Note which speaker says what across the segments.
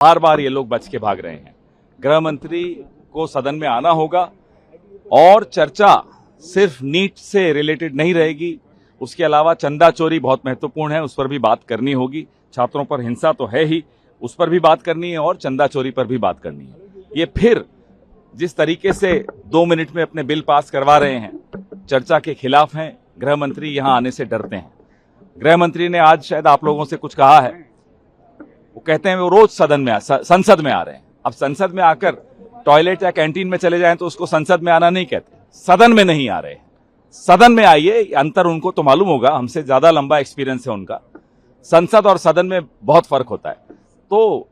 Speaker 1: बार बार ये लोग बच के भाग रहे हैं। गृह मंत्री को सदन में आना होगा और चर्चा सिर्फ नीट से रिलेटेड नहीं रहेगी, उसके अलावा चंदा चोरी बहुत महत्वपूर्ण है, उस पर भी बात करनी होगी। छात्रों पर हिंसा तो है ही, उस पर भी बात करनी है और चंदा चोरी पर भी बात करनी है। ये फिर जिस तरीके से 2 मिनट में अपने बिल पास करवा रहे हैं, चर्चा के खिलाफ हैं। गृह मंत्री यहां आने से डरते हैं। गृह मंत्री ने आज शायद आप लोगों से कुछ कहा है, वो कहते हैं वो रोज संसद में आ रहे हैं। अब संसद में आकर टॉयलेट या कैंटीन में चले जाएं तो उसको संसद में आना नहीं कहते, सदन में नहीं आ रहे। सदन में आइए, अंतर उनको तो मालूम होगा, हमसे ज्यादा लंबा एक्सपीरियंस है उनका। संसद और सदन में बहुत फर्क होता है। तो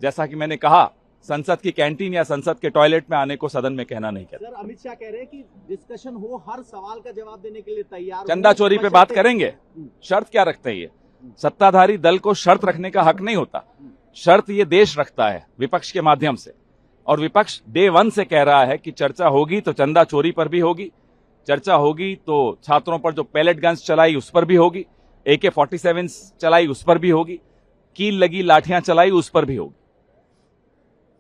Speaker 1: जैसा कि मैंने कहा, संसद की कैंटीन या संसद के टॉयलेट में आने को सदन में कहना नहीं कहते।
Speaker 2: सर, अमित शाह कह रहे हैं कि डिस्कशन हो, हर सवाल का जवाब देने के लिए तैयार।
Speaker 1: चंदा चोरी पे बात करेंगे, शर्त क्या रखते हैं? ये सत्ताधारी दल को शर्त रखने का हक नहीं होता। शर्त ये देश रखता है विपक्ष के माध्यम से, और विपक्ष डे 1 से कह रहा है कि चर्चा होगी तो चंदा चोरी पर भी होगी, चर्चा होगी तो छात्रों पर जो पैलेट गन्स चलाई उस पर भी होगी, AK-47 चलाई उस पर भी होगी, कील लगी लाठियां चलाई उस पर भी होगी।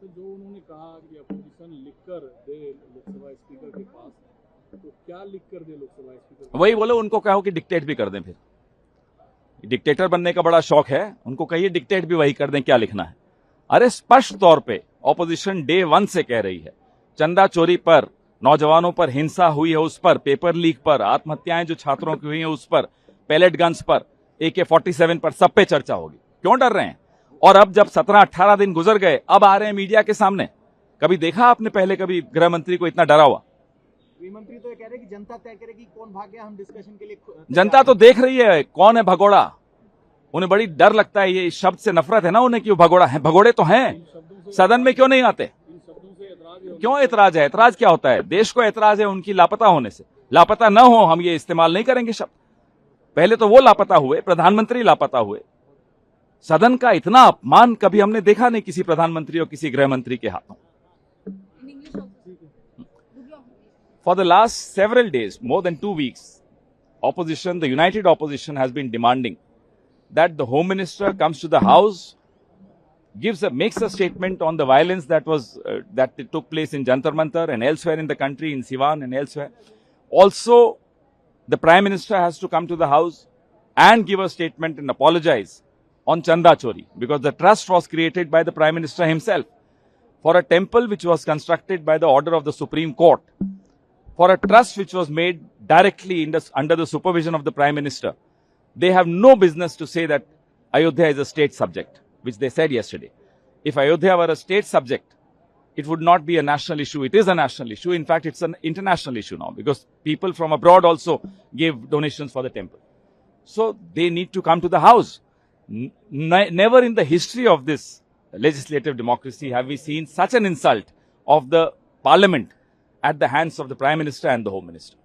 Speaker 3: तो जो उन्होंने कहा कि अपोजिशन लिखकर दे लोकसभा स्पीकर के पास, तो क्या लिखकर दे लोकसभा स्पीकर?
Speaker 1: वही बोलो, उनको कहो कि डिक्टेट भी कर दें। फिर डिक्टेटर बनने का बड़ा शौक है, उनको कहिए डिक्टेट भी वही कर दें, क्या लिखना है। अरे स्पष्ट तौर पे ऑपोजिशन डे 1 से कह रही है, चंदा चोरी पर, नौजवानों पर हिंसा हुई है उस पर, पेपर लीक पर, आत्महत्याएं जो छात्रों की हुई हैं उस पर, पैलेट गन्स पर, AK-47 पर, सब पे चर्चा होगी। क्यों डर रहे हैं? और अब जब 17-18 दिन गुजर गए, अब आ रहे हैं मीडिया के सामने। कभी देखा आपने पहले कभी गृह मंत्री को इतना डरा हुआ?
Speaker 2: गृह मंत्री तो ये कह रहे हैं कि जनता तय करेगी कौन भाग गया, हम डिस्कशन के लिए।
Speaker 1: जनता तो देख रही है कौन है भगोड़ा। उन्हें बड़ी डर लगता है, ये शब्द से नफरत है ना उन्हें कि वो भगोड़ा है। भगोड़े तो हैं, सदन में क्यों नहीं आते? क्यों एतराज है? एतराज क्या होता है? देश को एतराज है उनकी लापता होने से। लापता न हो, हम ये इस्तेमाल नहीं करेंगे शब्द। पहले तो वो लापता हुए, प्रधानमंत्री लापता हुए। सदन का इतना अपमान कभी हमने देखा नहीं किसी प्रधानमंत्री और किसी गृह मंत्री के हाथों। For the last several days, more than 2 weeks, opposition, the united opposition has been demanding that the Home Minister comes to the House, makes a statement on the violence that took place in Jantar Mantar and elsewhere in the country, in Siwan and elsewhere. Also, the Prime Minister has to come to the House and give a statement and apologize on Chanda Chori, because the trust was created by the Prime Minister himself for a temple which was constructed by the order of the Supreme Court, for a trust which was made directly under the supervision of the Prime Minister. They have no business to say that Ayodhya is a state subject, which they said yesterday. If Ayodhya were a state subject, it would not be a national issue. It is a national issue. In fact, it's an international issue now, because people from abroad also gave donations for the temple. So they need to come to the House. Never in the history of this legislative democracy have we seen such an insult of the Parliament at the hands of the Prime Minister and the Home Minister.